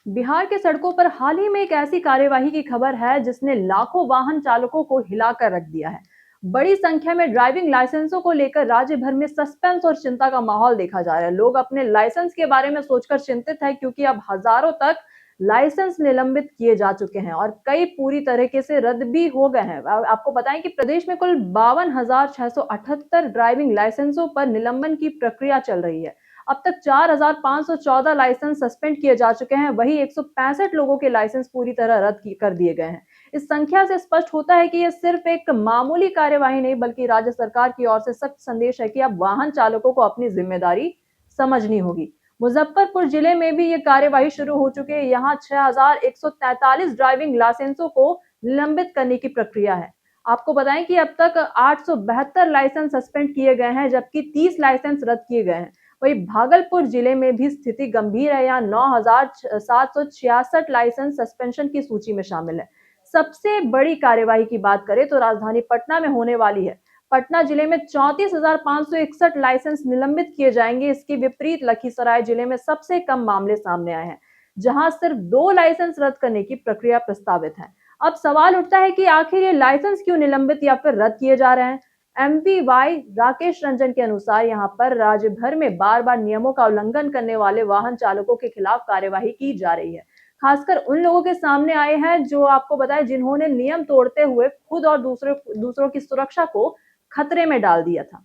बिहार के सड़कों पर हाल ही में एक ऐसी कार्यवाही की खबर है जिसने लाखों वाहन चालकों को हिलाकर रख दिया है। बड़ी संख्या में ड्राइविंग लाइसेंसों को लेकर राज्य भर में सस्पेंस और चिंता का माहौल देखा जा रहा है। लोग अपने लाइसेंस के बारे में सोचकर चिंतित है क्योंकि अब हजारों तक लाइसेंस निलंबित किए जा चुके हैं और कई पूरी तरीके से रद्द भी हो गए हैं। आपको बताएं कि प्रदेश में कुल 52,678 ड्राइविंग लाइसेंसों पर निलंबन की प्रक्रिया चल रही है। अब तक 4,514 लाइसेंस सस्पेंड किए जा चुके हैं, वहीं 165 लोगों के लाइसेंस पूरी तरह कर दिए गए हैं। इस संख्या से स्पष्ट होता है कि यह सिर्फ एक मामूली कार्यवाही नहीं बल्कि राज्य सरकार की ओर से सख्त संदेश है कि अब वाहन चालकों को अपनी जिम्मेदारी समझनी होगी। मुजफ्फरपुर जिले में भी ये कार्यवाही शुरू हो चुकी है। यहाँ 6,143 ड्राइविंग लाइसेंसों को निलंबित करने की प्रक्रिया है। आपको बताएं कि अब तक 872 लाइसेंस सस्पेंड किए गए हैं, जबकि 30 लाइसेंस रद्द किए गए हैं। वहीं भागलपुर जिले में भी स्थिति गंभीर है। यहाँ 9,766 लाइसेंस सस्पेंशन की सूची में शामिल है। सबसे बड़ी कार्यवाही की बात करें तो राजधानी पटना में होने वाली है। पटना जिले में 34,561 लाइसेंस निलंबित किए जाएंगे। इसके विपरीत लखीसराय जिले में सबसे कम मामले सामने आए हैं, जहां सिर्फ 2 लाइसेंस रद्द करने की प्रक्रिया प्रस्तावित है। अब सवाल उठता है कि आखिर ये लाइसेंस क्यों निलंबित या फिर रद्द किए जा रहे हैं। एमपीवाई राकेश रंजन के अनुसार यहाँ पर राज्य भर में बार बार नियमों का उल्लंघन करने वाले वाहन चालकों के खिलाफ कार्यवाही की जा रही है। खासकर उन लोगों के सामने आए हैं जो आपको बताएं जिन्होंने नियम तोड़ते हुए खुद और दूसरों की सुरक्षा को खतरे में डाल दिया था।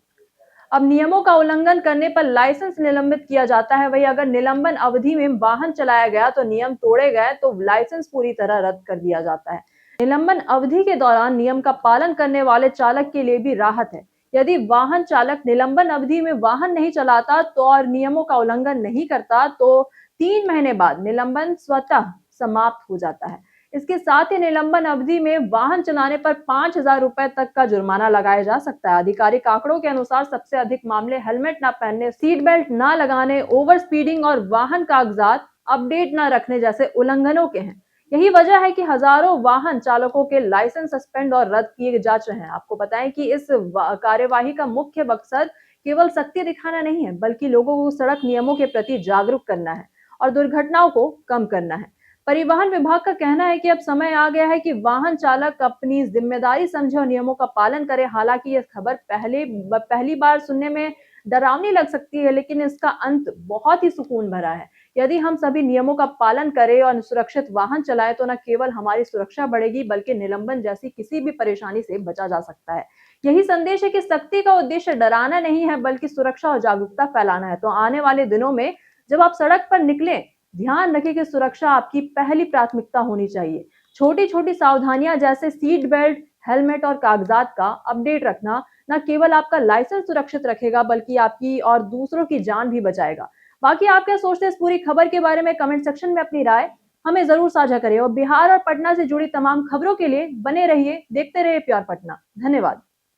अब नियमों का उल्लंघन करने पर लाइसेंस निलंबित किया जाता है। वही अगर निलंबन अवधि में वाहन चलाया गया तो नियम तोड़े गए तो लाइसेंस पूरी तरह रद्द कर दिया जाता है। निलंबन अवधि के दौरान नियम का पालन करने वाले चालक के लिए भी राहत है। यदि वाहन चालक निलंबन अवधि में वाहन नहीं चलाता तो और नियमों का उल्लंघन नहीं करता तो 3 महीने बाद निलंबन स्वतः समाप्त हो जाता है। इसके साथ ही निलंबन अवधि में वाहन चलाने पर 5,000 रुपए तक का जुर्माना लगाया जा सकता है। आधिकारिक आंकड़ों के अनुसार सबसे अधिक मामले हेलमेट न पहनने, सीट बेल्ट न लगाने, ओवर स्पीडिंग और वाहन कागजात अपडेट न रखने जैसे उल्लंघनों के हैं। यही वजह है कि हजारों वाहन चालकों के लाइसेंस सस्पेंड और रद्द किए जा रहे हैं। आपको बताएं कि इस कार्यवाही का मुख्य मकसद केवल सख्ती दिखाना नहीं है, बल्कि लोगों को सड़क नियमों के प्रति जागरूक करना है और दुर्घटनाओं को कम करना है। परिवहन विभाग का कहना है कि अब समय आ गया है कि वाहन चालक अपनी जिम्मेदारी समझे और नियमों का पालन करे। हालांकि यह खबर पहली बार सुनने में डरावनी लग सकती है, लेकिन इसका अंत बहुत ही सुकून भरा है। यदि हम सभी नियमों का पालन करें और सुरक्षित वाहन चलाएं तो न केवल हमारी सुरक्षा बढ़ेगी बल्कि निलंबन जैसी किसी भी परेशानी से बचा जा सकता है। यही संदेश है कि सख्ती का उद्देश्य डराना नहीं है बल्कि सुरक्षा और जागरूकता फैलाना है। तो आने वाले दिनों में जब आप सड़क पर निकलें, ध्यान रखें कि सुरक्षा आपकी पहली प्राथमिकता होनी चाहिए। छोटी छोटी सावधानियां जैसे सीट बेल्ट, हेलमेट और कागजात का अपडेट रखना न केवल आपका लाइसेंस सुरक्षित रखेगा बल्कि आपकी और दूसरों की जान भी बचाएगा। बाकी आप क्या सोचते हैं इस पूरी खबर के बारे में? कमेंट सेक्शन में अपनी राय हमें जरूर साझा करें और बिहार और पटना से जुड़ी तमाम खबरों के लिए बने रहिए, देखते रहिए प्यार पटना। धन्यवाद।